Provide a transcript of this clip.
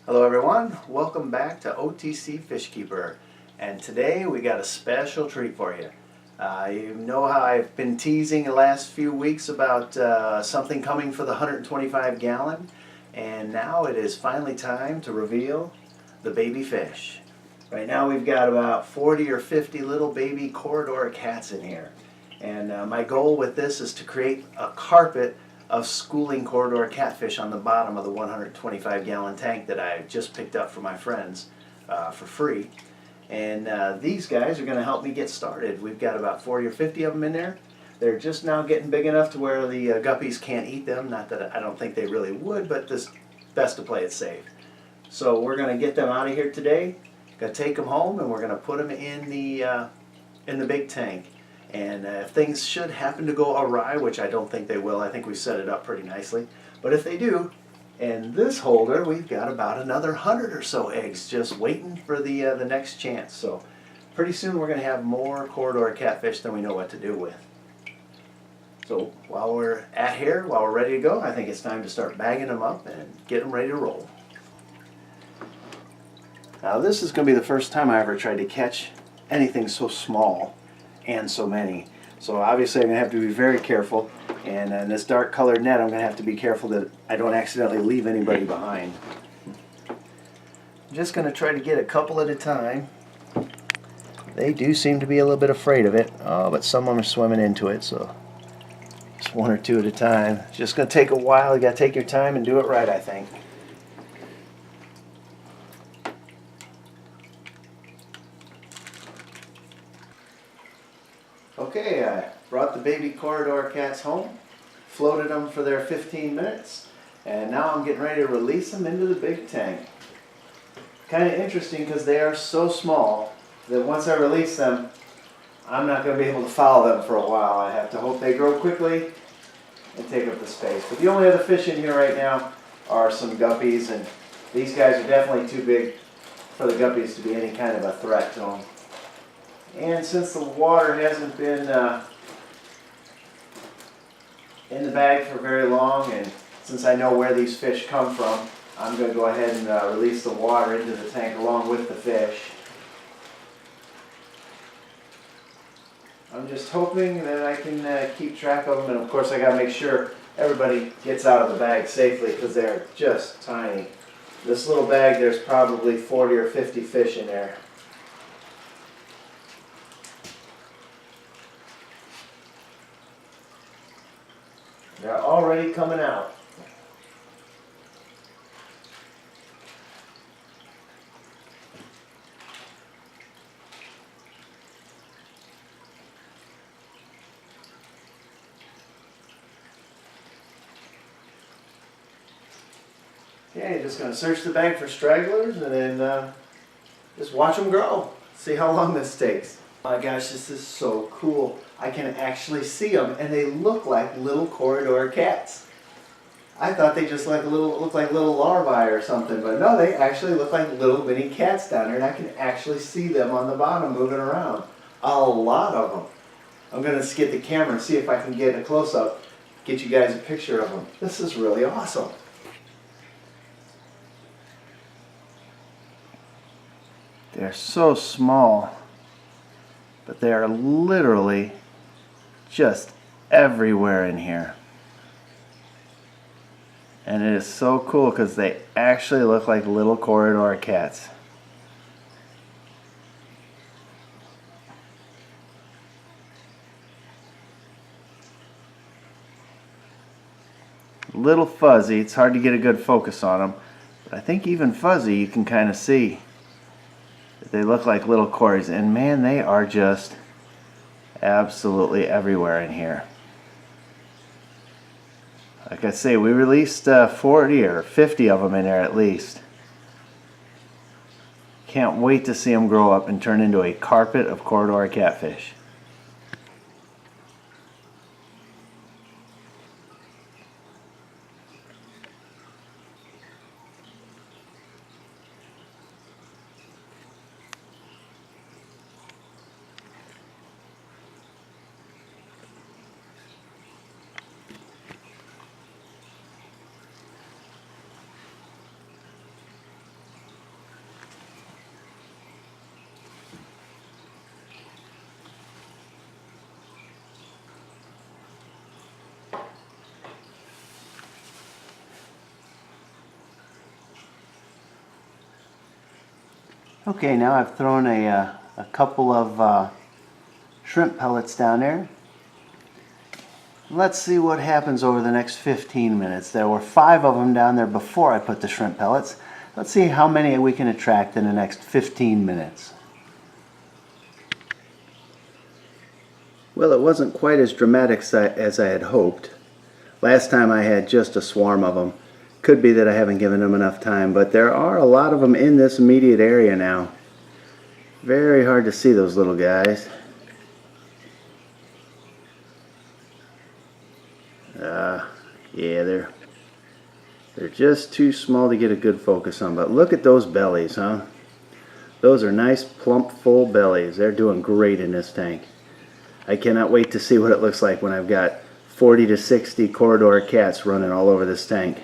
Hello everyone, welcome back to OTC Fish Keeper, and today we got a special treat for you. You know how I've been teasing the last few weeks about something coming for the 125 gallon, and now it is finally time to reveal the baby fish. Right now we've got about 40 or 50 little baby corridor cats in here, and my goal with this is to create a carpet of schooling corridor catfish on the bottom of the 125 gallon tank that I just picked up from my friends for free. And these guys are going to help me get started. We've got about 40 or 50 of them in there. They're just now getting big enough to where the guppies can't eat them. Not that I don't think they really would, but it's best to play it safe. So we're going to get them out of here today. Going to take them home, and we're going to put them in the big tank. And if things should happen to go awry, which I don't think they will, I think we set it up pretty nicely. But if they do, in this holder we've got about another 100 or so eggs just waiting for the next chance. So pretty soon we're going to have more corridor catfish than we know what to do with. So while we're ready to go, I think it's time to start bagging them up and get them ready to roll. Now this is going to be the first time I ever tried to catch anything so small and so many. So obviously I'm going to have to be very careful, and in this dark colored net I'm going to have to be careful that I don't accidentally leave anybody behind. I'm just going to try to get a couple at a time. They do seem to be a little bit afraid of it, but some of them are swimming into it, so just one or two at a time. It's just going to take a while. You got to take your time and do it right, I think. Okay, I brought the baby corridor cats home, floated them for their 15 minutes, and now I'm getting ready to release them into the big tank. Kind of interesting because they are so small that once I release them, I'm not going to be able to follow them for a while. I have to hope they grow quickly and take up the space. But the only other fish in here right now are some guppies, and these guys are definitely too big for the guppies to be any kind of a threat to them. And since the water hasn't been in the bag for very long, and since I know where these fish come from, I'm going to go ahead and release the water into the tank along with the fish. I'm just hoping that I can keep track of them, and of course I got to make sure everybody gets out of the bag safely because they're just tiny. This little bag, there's probably 40 or 50 fish in there. They're already coming out. Okay, just going to search the bag for stragglers and then just watch them grow. See how long this takes. Oh my gosh, this is so cool. I can actually see them, and they look like little corridor cats. I thought they just looked like little larvae or something, but no, they actually look like little mini cats down there, and I can actually see them on the bottom moving around. A lot of them. I'm going to get the camera and see if I can get a close-up, get you guys a picture of them. This is really awesome. They're so small, but they are literally just everywhere in here. And it is so cool because they actually look like little corridor cats. A little fuzzy, it's hard to get a good focus on them, but I think even fuzzy you can kind of see that they look like little Corys, and man, they are just absolutely everywhere in here. Like I say, we released 40 or 50 of them in there at least. Can't wait to see them grow up and turn into a carpet of corridor catfish. Okay, now I've thrown a couple of shrimp pellets down there. Let's see what happens over the next 15 minutes. There were 5 of them down there before I put the shrimp pellets. Let's see how many we can attract in the next 15 minutes. Well, it wasn't quite as dramatic as I had hoped. Last time I had just a swarm of them. Could be that I haven't given them enough time, but there are a lot of them in this immediate area now. Very hard to see those little guys. Yeah, they're just too small to get a good focus on, but look at those bellies, huh? Those are nice, plump, full bellies. They're doing great in this tank. I cannot wait to see what it looks like when I've got 40 to 60 corridor cats running all over this tank.